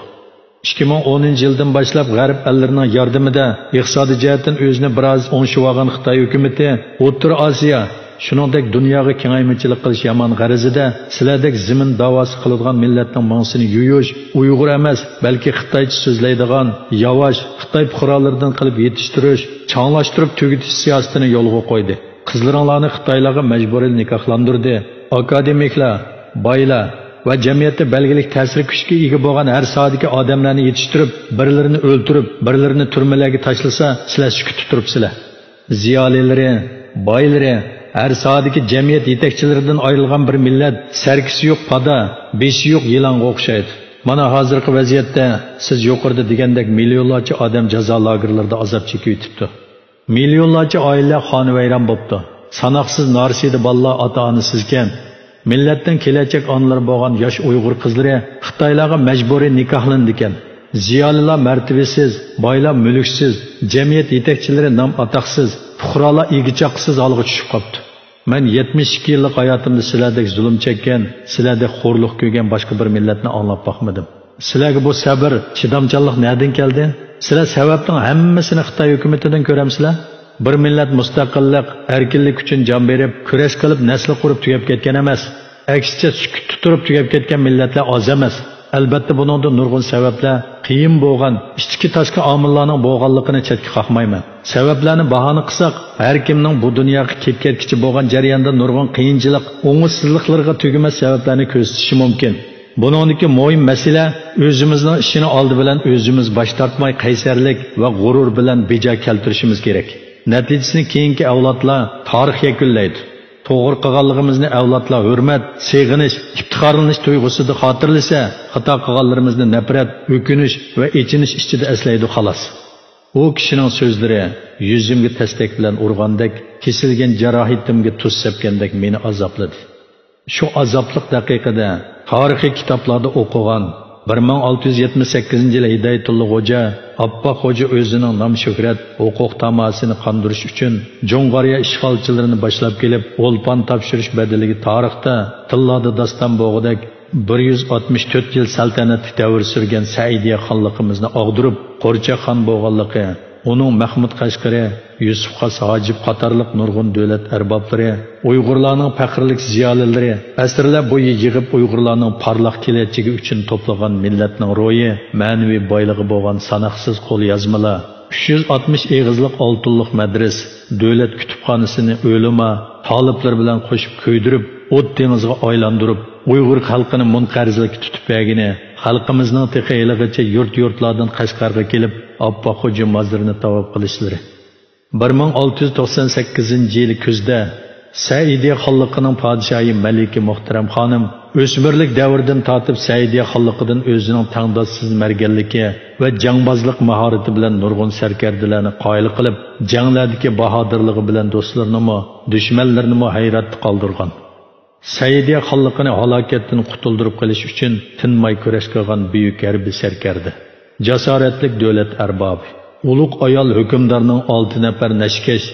2010 yildan boshlab g'arb ellarining yordamida iqtisodiy jihatdan o'zini biroz o'ngshib olgan Xitoy hukumati O'rta Osiyo shuningdek dunyoga kengaymachilik qilish yomon g'arazida sizlardek zimin da'vosi qiladigan millatning mansini yuyish, Uyg'ur emas, balki Xitoycha so'zlaydigan yavash Xitoy fuqarolaridan qilib yetishtirish, changlashtirib tugutish siyosatini yo'lga qo'ydi. Qizlaringlarni Xitoylarga majburiy nikohlantirdi. Akademiklar, boylar va jamiyatda belgilik ta'sir kuchiga ega bo'lgan har soatdagi odamlarni yetishtirib, birlarini o'ldirib, birlarini turmalarga tashlasa, sizlar sukut turibsizlar. Ziyolilari, boylari her sahadaki cemiyet yetekçilerinden ayrılgan bir millet, sergisi yok pada, beşi yok yılanğa okşaydı. Mana hazırki vaziyette siz yukarıda degandek milyonlarca adam ceza lagerlarda azap çekip ötüptü. Milyonlarca aile xonavayron bo'pti. Sanoqsiz narsiydi ballar ota-onasizken, millatdan kelajak onlar bo'lgan yosh Uyg'ur qizlari Xitoylarga majburiy nikohlandikan. Ziyolilar martabasiz, boylar mulksiz, jamiyat yetakchilari nom atoqsiz, fuqarolar egichoqsiz holga tushib qolibdi. Men 72 yillik hayotimda sizlardek zulm chekkan, sizlardek xo'rliq ko'rgan boshqa bir millatni anglab boqmadim. Sizlarga bu sabr, chidamchanlik nereden keldi? Sizlar sababning hammasini Xitoy hukumatidan ko'ramsizlar? Bir millat mustaqillik, erkinlik uchun jon berib, kurash qilib nasl qurib tugab ketgan emas. Aksicha sukut turib tugab ketgan millatlar oz emas. Albatta buningda nurg'un sabablar, qiyin bo'lgan, ichki tashqi omillarning bo'lganligini chetga qo'ymayman. Sabablarni bahona qilsak, har kimning bu dunyoga kelib ketkichi bo'lgan jarayonda nurg'un qiyinchilik, o'ng'ishsizliklarga tugamas sabablarni ko'rsatishi mumkin. Buningdagi muhim masala o'zimizning ishini oldi bilan o'zimiz bosh tortmay qaysarlik va g'urur bilan bejo keltirishimiz kerak. Natijasini keyingi avlodlar tarix yakunlaydi. To'g'ri qilganligimizni avlodlar hurmat, seg'inish, iftixorlanish tuyg'usida xotirlasa, xato qilganlarimizni nafrat, o'kinish va echinish ichida eslaydi xolos. U kishining so'zlari yuzimga tasdak bilan urgandek, kesilgan jarohatimga tuz sepgandek meni azobladi. Shu azoblik daqiqada tarixiy kitoblarda o'qigan 1678 yil Hidoyatulloh Xo'ja, Abba Xo'ja o'zining nom shuhrat, huquq tamasini qandirish uchun Jo'ng'ariya ishg'olchilarini boshlab kelib, o'lpon topshirish badaliga tarixda tillarda daston bo'g'idek 164 yil saltanatli davr surgan Saidiya xonligimizni og'dirib, Qo'rcha xon bo'lganligi onun Mahmud Qashqari, Yusuf Xas Hacib qatarlıq nurgun dövlət ərbablari, Uyğurlarning fəxrlik ziyoliləri, əsrlər boyu yığıb Uyğurlarning parlaq keləcəyi üçün toplagan millatning ro'yi, ma'naviy boyligi bo'lgan sanoqsiz qo'lyozmalar, 360 egizlik oltinliq madras, davlat kutubxonasini o'lima, taliblar bilan qo'shib ko'ydirib, o't dengizga aylantirib, Uyg'ur xalqini munqarizlikka tutib bergini, xalqimizning teqaylig'icha yurt-yurtlardan Qashqarga kelib, Oppoq Xo'ja mozirini tavob qilishlari. 1698-yil kuzda Saidiya xonligining podshohi Malika Muhtaram xonim o'smirlik davrdan tortib Saidiya xonligidan o'zining tangdossiz marganligi va jangbozlik mahorati bilan nurg'un sarkardalarni qoyil qilib, janglardagi bahodirligi bilan do'stlarini, dushmanlarini hayratda qoldirgan. Saidiya xonligini halokatdan qutuldirib qilish uchun tinmay kurash qilgan buyuk harbiy sarkarda, jasoratlik davlat arbobi, ulug' ayol hukmdorning 6 nafar nashkash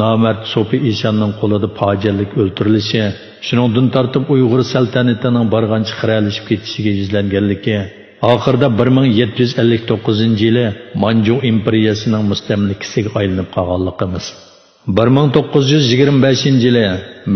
nomard So'fi Ishonning qo'lida fojialik o'ltirilishi, shuningdan tortib Uyg'ur saltanatining bargancha xiralashib ketishiga yuzlanganligi, oxirida 1759-yili Manju imperiyasining mustamlikasiga aylanib qolganligimiz. 1925-yili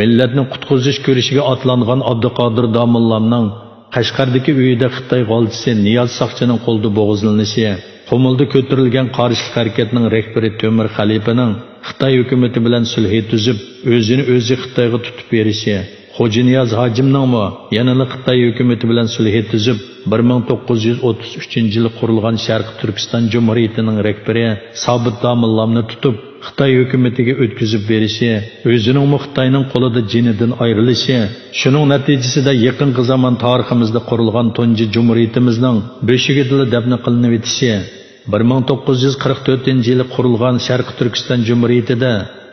millatni qutqizish ko'rishiga otlangan Abduqodir Domillamning Qashqardagi uyida Xitoy g'olchisi Niyoz Soqchining qo'lda bo'g'izlanishi, Qumulda ko'tarilgan qarshilik harakatining rahbari Temur Xalifaning Xitoy hukumati bilan sulh tuzib, o'zini o'zi Xitoyga tutib berishi, Xo'ja Niyoz Hojimning yana Xitoy hukumati bilan sulh tuzib, 1933-yili qurilgan Sharq Turkiston Jumhuriyatining rahbari Sobit Domillamni tutib Xitoy hukumatiga o'tkazib berishi, o'zining Xitoyning qo'lida jinidan ayrilishi, shuning natijasida yaqinqi zamon tariximizda qurilgan tunji jumhuriyatimizning beshiga dafn qilinib etishi, 1944-yili qurilgan Sharq Turkiston Jumhuriyatida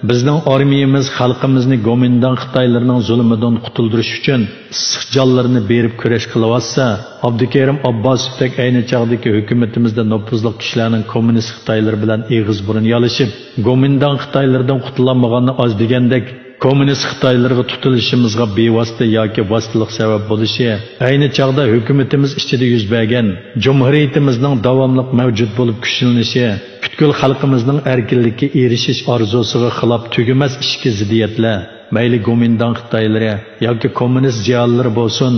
bizning armiyamiz xalqimizni Gomindan Xitoylarning zulmidan qutuldirish uchun issiq jonlarini berib kurash qilyapsa, Abdukerim Abbosovdek ayni chog'dagi hukumatimizda nopuzli kishilarning kommunist Xitoylar bilan eg'iz burun yalishib, Gomindan Xitoylardan qutulamaganini oz degandek, kommunist Xitoylarga tutilishimizga bevosita yoki vositalik sabab bo'lishi, ayni chog'da hukumatimiz ichida yuz bergan jumhuriyatimizning davomli mavjud bo'lib kuchlanishi, butkul xalqimizning erkinlikka erishish orzusiga xilof tugamas ishki ziddiyatlar, mayli Gomindan Xitoylari yoki kommunist ziyolilar bo'lsin,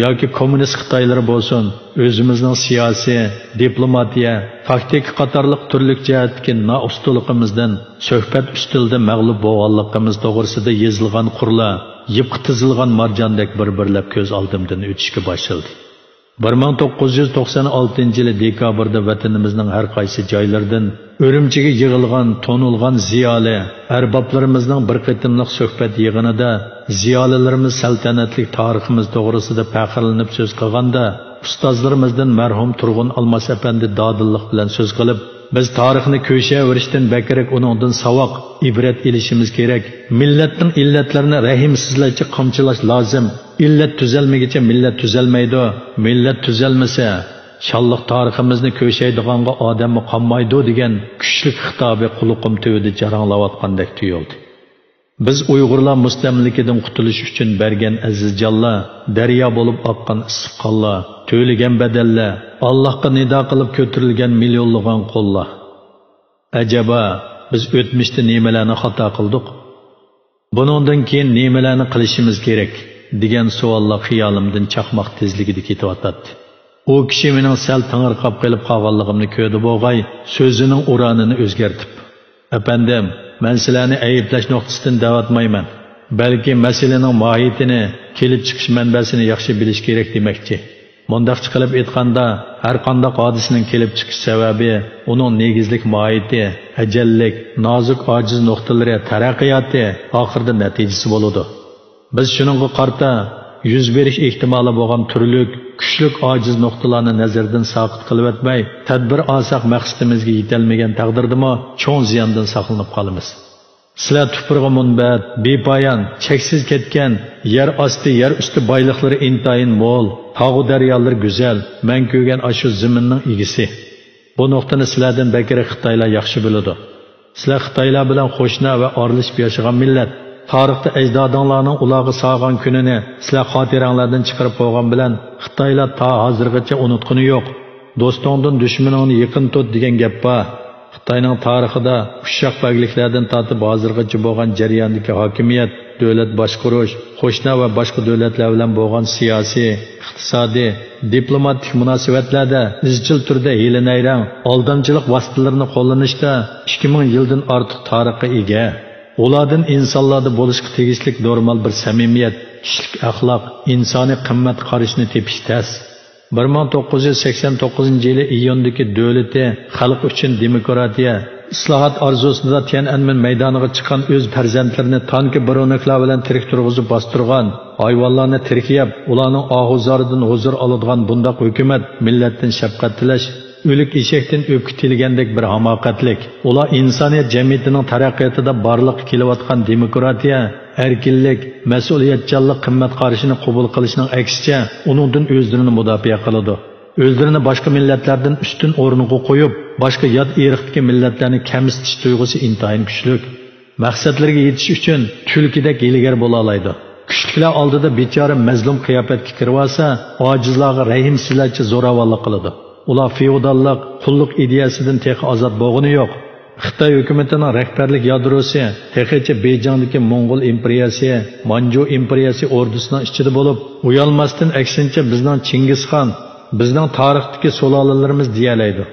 yoki kommunist Xitoylar bo'lsin, o'zimizning siyosiy, diplomatiya, taktika qatorliq turli jihatdagi noustulligimizdan, suhbat ustilida mag'lub bo'lganligimiz to'g'risida yozilgan qurlar, yipqi tizilgan marjondek bir-birlab ko'z oldimdan o'tishga boshladi. 1996-yili dekabrda vatanimizning har qaysi joylaridan Urumchiga yig'ilgan, to'nilgan ziyoli arboblarimizning bir qitimliq suhbat yig'inida ziyolilarimiz saltanatli tariximiz to'g'risida faxrlanib so'z qilganda, ustozlarimizdan marhum Turg'un Almas apandi dodillik bilan so'z qilib, biz tarixni ko'shaverishdan bakrak uningdan savoq, ibrat elishimiz kerak. Millatning illatlarini rahimsizlarcha qamchilash lozim. İllet tüzelmegicha millat tüzelmeydi. Millat tüzelmese şalliq tariximizni ko'shaydiganga odamni qolmaydi degan kuchli xitobi quluqim tövida jaranglayotgandek tuyuldi. Biz Uyg'urlar mustamlikidan qutulish uchun bergan aziz jonlar, daryo bo'lib oqqan issiq qonlar, to'yilgan badallar, Allohga nido qilib ko'tarilgan millionlagan qo'llar. Ajaba, biz o'tmishda nimalarni xato qildik? Buningdan keyin nimalarni qilishimiz kerak? degan savollar xiyolimdan chaqmoq tezligida ketyotdi. U kishi mening sal tang'irqab qolib qolganligimni ko'rdi bo'g'ay, so'zining uranini o'zgartib, "Apandim, men sizlarni ayblash nuqtasidan da'vatmayman, balki masalaning mohiyatini, kelib chiqish manbasini yaxshi bilish kerak demoqchi. Mundaqcha qilib aytganda, har qanday hodisaning kelib chiqish sababi, uning negizlik mohiyati, ajallik, nozik ojiz nuqtalari, taraqqiyoti, oxirida natijasi bo'ladi. Biz shuningga qarta yuz berish ehtimoli bo'lgan turlik, kuchlik ojiz nuqtalarni nazardan saqit qilib o'tmay, tadbir olsak maqsadimizga yetolmagan taqdirdami, cho'ng ziyondan saqlanib qolamiz. Sizlar tupurg'i munbat, bepoyon, cheksiz ketgan, yer osti, yer usti boyliqlari intayin mo'l, tog'u daryolar go'zal, men ko'rgan ashu zaminning egisi. Bu nuqtani sizlardan bakira Xitoylar yaxshi biladi. Sizlar Xitoylar bilan qo'shna va orlashib yashagan millat. Tarixda ajdodinglarning ularga sog'an kunini sizlar xotiranglardan chiqarib qo'ygan bilan Xitoylar ta hozirgacha unutqani yo'q. Do'stingdan dushmaningni yaqin tut degan gap bor. Xitoyning tarixida ushshoq bagliklardan tortib hozirgacha bo'lgan jarayondagi hokimiyat, davlat boshqarish, qo'shni va boshqa davlatlar bilan bo'lgan siyosiy, iqtisodiy, diplomatik munosabatlarda izchil turda hiyla-nayrang, aldamchilik vositalarini qo'llanishda 2000 yildan ortiq tarixga ega. Ulardan insonlarda bo'lishga tegishli normal bir samimiyat, kishilik axloq, insoniy qimmat qarashni tepish tas. 1989 yili iyundagi davlati xalq uchun demokratiya, islohot arzusida Tiananmen maydoniga chiqqan o'z farzandlarini tanki bironiklar bilan tirik turg'izib bostirgan, hayvonlarni tirkiyab, ularning og'uzlaridan huzur oladigan bundaq hukumat millatdan shafqat tilash, o'lik eshakdan o'pka tilgandek bir hamoqatlik. Ular insoniyat jamiyatining taraqqiyotida barliqqa kelayotgan demokratiya, erkinlik, mas'uliyatchanlik qimmat qarashini qabul qilishning aksicha uningdan o'zlarini mudofaa qiladi. O'zlarini boshqa millatlardan ustun o'rniga qo'yib, boshqa yot irqdagi millatlarni kamsitish tuyg'usi intayin kuchli. Maqsadlariga yetish uchun tulkidek ilgari bo'la oladi. Kuchliklar oldida bechora mazlum qiyofatga kirib olsa, ojizlarga rahimsizlarcha zo'ravonlik qiladi. Ular feodallik, qulluq ideyasidan tex ozod bo'lgani yo'q. Xitoy hukumatining rahbarlik yadrosi texicha Beyjingdagi Mo'ng'ul imperiyasi, Manju imperiyasi ordusining ichida bo'lib, uyalmasdan aksincha bizning Chingizxon, bizning tarixdagi sulolalarimiz deyalaydi.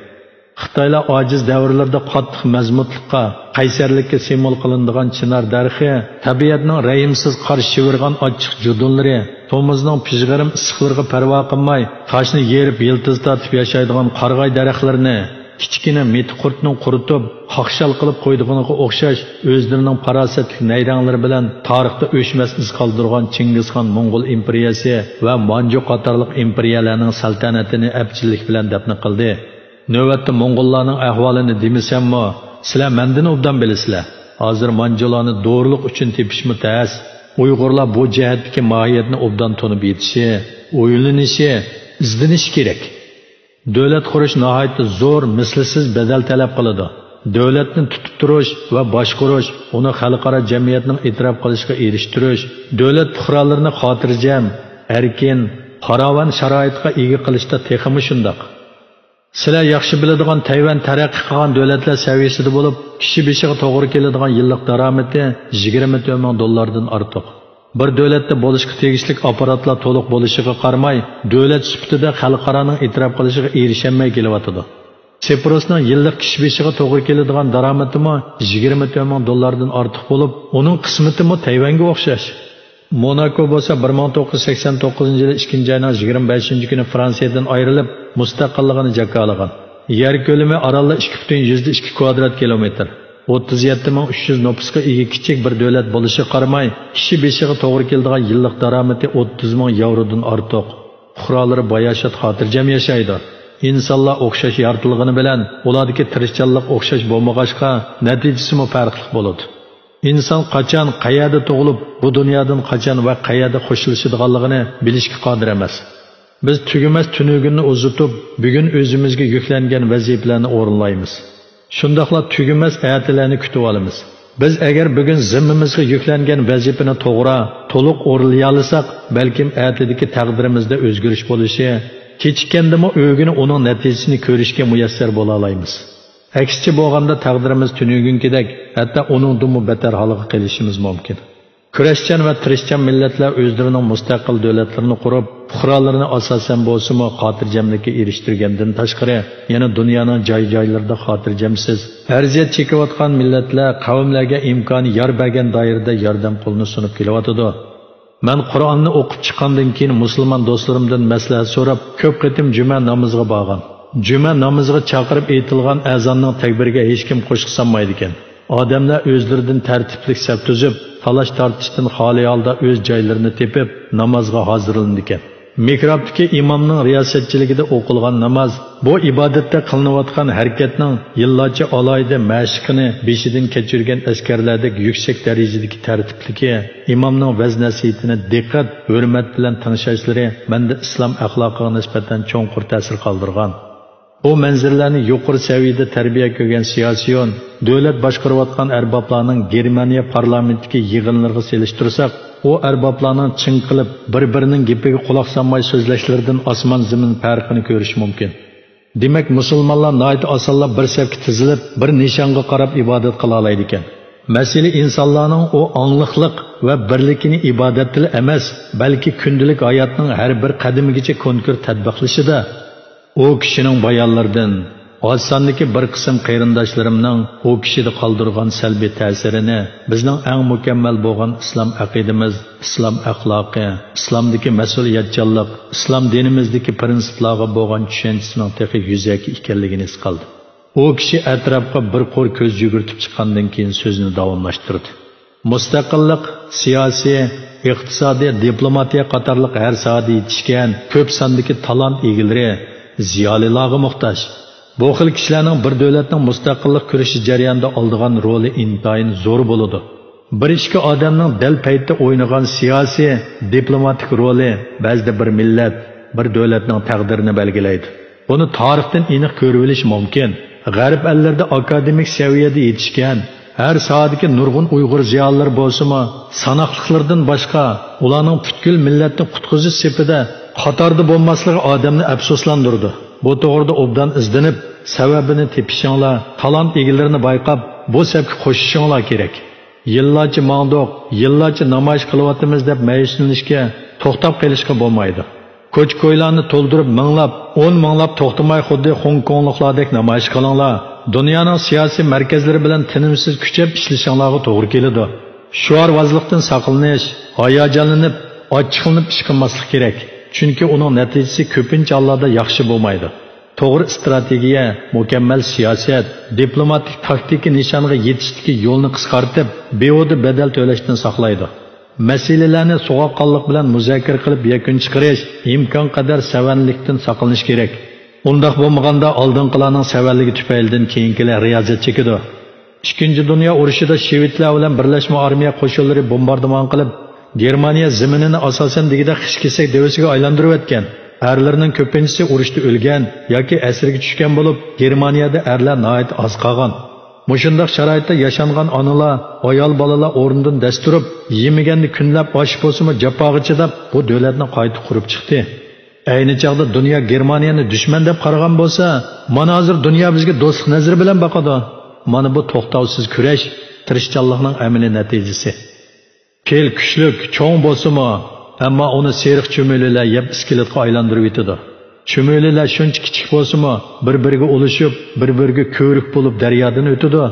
Xitoylar ojiz davrlarda qattiq mazmutlikqa, qaysarlikka simol qilinadigan chinar darxi, tabiatning rahimsiz qarshi chivirgan ochiq judunlari, tomuzning pijg'irim issiqlariga parvo qilmay, toshni yerib yiltiz tortib yashaydigan qarg'ay daraxtlarini kichkina metqurtning quritib, haqshal qilib qo'ydiganiga o'xshash o'zlarining farosatli nayranglari bilan tarixda o'chmas iz qoldirgan Chingizxon Mo'ng'ul imperiyasi va Manju qatorliq imperiyalarning saltanatini abchillik bilan dafn qildi. Navbatda Mo'ng'ullarning ahvolini demisammi, sizlar mendan obdan bilasizlar. Hozir Manjularni doğruluq uchun tepishmi tas. Uyg'urlar bu jihatdagi mohiyatni obdan tonib yetishi, o'ylanishi, izlanishi kerak. Davlat qurish nihoyatda zo'r, mislsiz badal talab qiladi. Davlatni tutib turish va boshqarish, uni xalqaro jamiyatning e'tirof qilishiga erishtirish, davlat fuqarolarini xotirjam, erkin, farovon sharoitga ega qilishda texmi shundoq. Sizlar yaxshi biladigan Tayvan taraqqiy qilgan davlatlar saviyasida bo'lib, kishi beshiga to'g'ri keladigan yillik daromadi $24,000 dan ortiq. Bir davlatda bo'lishga tegishli apparatlar to'liq bo'lishiga qaramay, davlat sifatida xalqaroning e'tirof qilishiga erishamay kelyotidi. Seprosning yillik kishi beshiga to'g'ri keladigan daromadimi $24,000 dan ortiq bo'lib, uning qismatimi Tayvanga o'xshash. Monaco bo'lsa 1989 yili 2-oyning 25-kuni Fransiyadan ayrilib, mustaqilligini jakalagan. Yer ko'lami orolda 2,2 kvadrat kilometr. 37,300 nüfusga ega kichik bir davlat bo'lishi qaramay, kishi beshiga to'g'ri keladigan yillik daromadi €30,000 dan ortiq. Fuqarolari bayashat xotirjam yashaydi. İnsanlar o'xshash yaratilgani bilan, ulardagi tirishchanlik o'xshash bo'lmag'achqa, natijasi ham farqli bo'ladi. İnsan qachon, qayerda tug'ilib, bu dunyodan qachon va qayerda qo'shilishadiganligini bilishga qodir emas. Biz tugamas tunugunni uzitib, bugun o'zimizga yuklangan vazifalarni o'rinlaymiz. Shundaqla tugamas ayatlarni kutib olamiz. Biz agar bugun zimmamizga yuklangan vazifani to'g'ri, to'liq o'rinlay olsak, balkim ayatdagi taqdirimizda o'zgarish bo'lishi, kechikkandimi o'g'ini uning natijasini ko'rishga muyassar bo'la olamiz. Aksicha bo'lganda taqdirimiz tunugunkidek, hatto uningdan betar holiga qilishimiz mumkin. Kurashchan va tirishchan millatlar o'zlarining mustaqil davlatlarini qurib, fuqarolarini asosan bo'lsa-mu xotirjamlikka erishtirgandan tashqari, yana dunyoning joy-joylarida xotirjamsiz, arziyat chekayotgan millatlar, qavmlarga imkoni yor bergan doirada yordam qo'lini sunib kelyotidi. Men Qur'onni o'qib chiqqandan keyin musulmon do'stlarimdan maslahat so'rab, ko'p qitim juma namoziga borgan. Juma namoziga chaqirib aytilgan azonning takbiriga hech kim qo'shiq solmaydi ekan. Odamlar o'zlaridan tartibli saf tuzib, talash tortishdan xoli holda o'z joylarini tepib namozga hozirlandi ekan. Mikrobdagi imomning riyosatchiligida o'qilgan namoz bu ibodatda qilinayotgan harakatning yillarcha alayda mashqini beshidan kechirgan askarlardek yuksak darajadagi tartibligi, imomning vaz nasihitini diqqat, hurmat bilan tinglashlari menda islom axloqiga nisbatan cho'nqur ta'sir qoldirgan. Bu manzillarni yuqori saviyada tarbiya ko'rgan siyosiyon, davlat boshqarayotgan arboblarning Germaniya parlamentidagi yig'inlariga selishtirsak, u arboblarning chin qilib bir-birining gapiga quloq solmay so'zlashlaridan osmon zamin farqini ko'rish mumkin. Demak, musulmonlar nayt osonlar bir safga tizilib, bir nishonga qarab ibodat qila oladi ekan. Masala insonlarning o angliqlik va birlikini ibodat til emas, balki kundalik hayotning har bir qadamigacha konkret tatbiqlashida. O kishining bayonlaridan Osondagi bir qism qarindoshlarimning o kishida qoldirgan salbiy ta'sirini bizning eng mukammal bo'lgan islom aqidamiz, islom axloqi, islomdagi mas'uliyatchanlik, islom dinimizdagi prinsiplarga bo'lgan tushunchasining texnik yuzaki ekanligini his qildi. O kishi atrofga bir qo'r ko'z yugurtib chiqqandan keyin so'zini davomlashtirdi. Mustaqillik, siyosiy, iqtisodiy, diplomatiya qatorliq har sohada yetishgan ko'p sondagi talant egalari ziyolilarga muhtoj. Bu xil kishilarning bir davlatning mustaqillik kurashi jarayonida oldigan roli intayin zo'r bo'ladi. Bir ikki odamning dal paytda o'ynagan siyosiy, diplomatik roli ba'zida bir millat, bir davlatning taqdirini belgilaydi. Buni tarixdan aniq ko'rib olish mumkin. G'arb ellarida akademik saviyada yetishgan har sohadagi nurg'un Uyg'ur ziyolilar bo'lsa-mu, sanoqliqlardan boshqa ularning butkul millatni qutqizish sepida qatorda bo'lmasligi odamni afsuslantirdi. Bu to'g'rida obdan izlanib, sababini tepishinglar, talant egillarini bayqab, bu sababga qo'shishinglar kerak. Yillarcha mangdoq, yillarcha namoyish qilyapmiz deb mayishlanishga, to'xtab qolishga bo'lmaydi. Ko'ch-ko'ylarni to'ldirib minglab, 10 minglab to'xtamay xuddi Hong Kongliklardek namoyish qilinglar. Dunyoning siyosiy markazlari bilan tinimsiz kuchab ishlashinglarga to'g'ri keladi. Shuarvozlikdan saqlanish, hayajonlanib, ochiqlanib ish qilmaslik kerak. Chunki uning natijasi ko'pincha hollarda yaxshi bo'lmaydi. To'g'ri strategiya, mukammal siyosat, diplomatik taktika nishonga yetishdagi yo'lni qisqartib, behuda bedel to'lashdan saqlaydi. Masalalarni so'g'aqqonlik bilan muzokara qilib yakun chiqarish, imkon qadar savanlikdan saqlanish kerak. Undaq bo'lmaganda oldinqilarning savanligi tufaylidan keyingilar riyozat chekadi. Ikkinchi dunyo urushida shvedlar bilan birlashma armiya qo'shinlari bombardimon qilib, Germaniya zaminini asosan degida xish-kesak devasiga aylantirib o'tgan. Erlarning ko'pinchisi urushda o'lgan yoki asirga tushgan bo'lib, Germaniyada erlar nihoyat oz qolgan. Mushundaq sharoitda yashangan onalar, ayol bolalar o'rnidan dasturib, yemaganda kunlab osh bo'lsa-mu jafoga chidab, bu davlatni qayta qurib chiqdi. Ayni chaqda dunyo Germaniyani dushman deb qaragan bo'lsa, mana hozir dunyo bizga do'stlik nazari bilan boqadi. Mana bu to'xtovsiz kurash, tirishchanlikning amaliy natijasi. Kel kuchlik, cho'ng bo'lsa-mu, ammo uni seriq cho'mililar yeb iskeletga aylantirib yetadi. Cho'mililar shuncha kichik bo'lsa-mu, bir-biriga ulashib, bir-biriga ko'rik bo'lib daryodan o'tadi.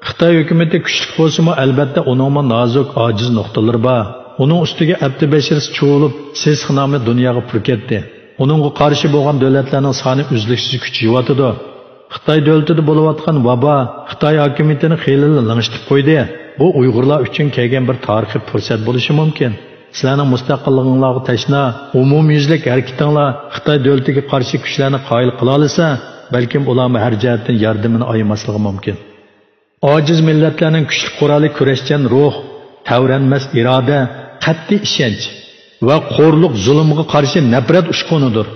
Xitoy hukumatı kuchli bo'lsa-mu, albatta uningma nozik, ojiz nuqtalari bor. Uning ustiga Abdi Bashir cho'lib, Sesx nomi dunyoga purketdi. Uningga qarshi bo'lgan davlatlarning soni uzluksiz kuchayotdi. Xitoy davlatida bo'layotgan vabo Xitoy hukumatini xeyli lang'ishtirib qo'ydi. Bu Uyg'urlar uchun kelgan bir tarixiy fursat bo'lishi mumkin. Sizlarning mustaqilligingizga tashna, umumyuzlik harakatinglar Xitoy davlatiga qarshi kuchlarni qoyil qila olsa, balkim ularga har jihatdan yordamini ayamasligi mumkin. Ojiz millatlarning kuchli quroli kurashchan ruh, tavranmas iroda, qat'iy ishonch va qo'rliq zulmga qarshi nafrat ushqunidir.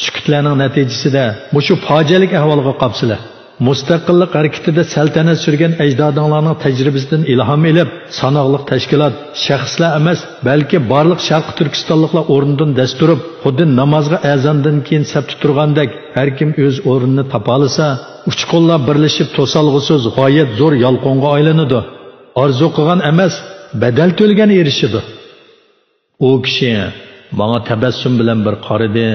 Sukutlarning natijasida shu fojialik ahvolga qapsilar. Mustaqillik harakatida saltanat surgan ajdodlarning tajribasidan ilhom olib, sanoqliq tashkilot, shaxslar emas, balki barliq Sharq Turkistonliklar o'rnidan dasturib, xuddi namozga azondan keyin sabti turgandek, har kim o'z o'rnini topa olsa, uch qo'llar birlashib to'solg'isiz g'oyat zo'r yolqonga aylanadi. Orzu qilgan emas, badal to'lgan erishidi. U kishi menga tabassum bilan bir qaradi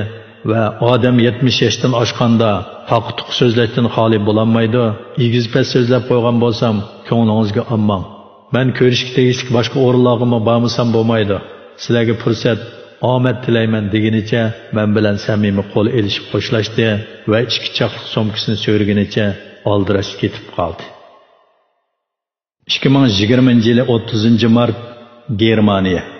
va odam 70 yoshdan oshganda faqtuq so'zlashdan xoli bo'lolmaydi. Egizpas so'zlab qo'ygan bo'lsam, ko'nglingizga olmang. Men ko'rishga tegishli boshqa o'rinlarga bormasam bo'lmaydi. Sizlarga fursat, omad tilayman deginicha men bilan samimiy qo'l elishib qo'shlashdi va ichki chaqliq so'mkasini so'rgunicha oldirashib ketib qoldi. 2020 yili 30 mart Germaniya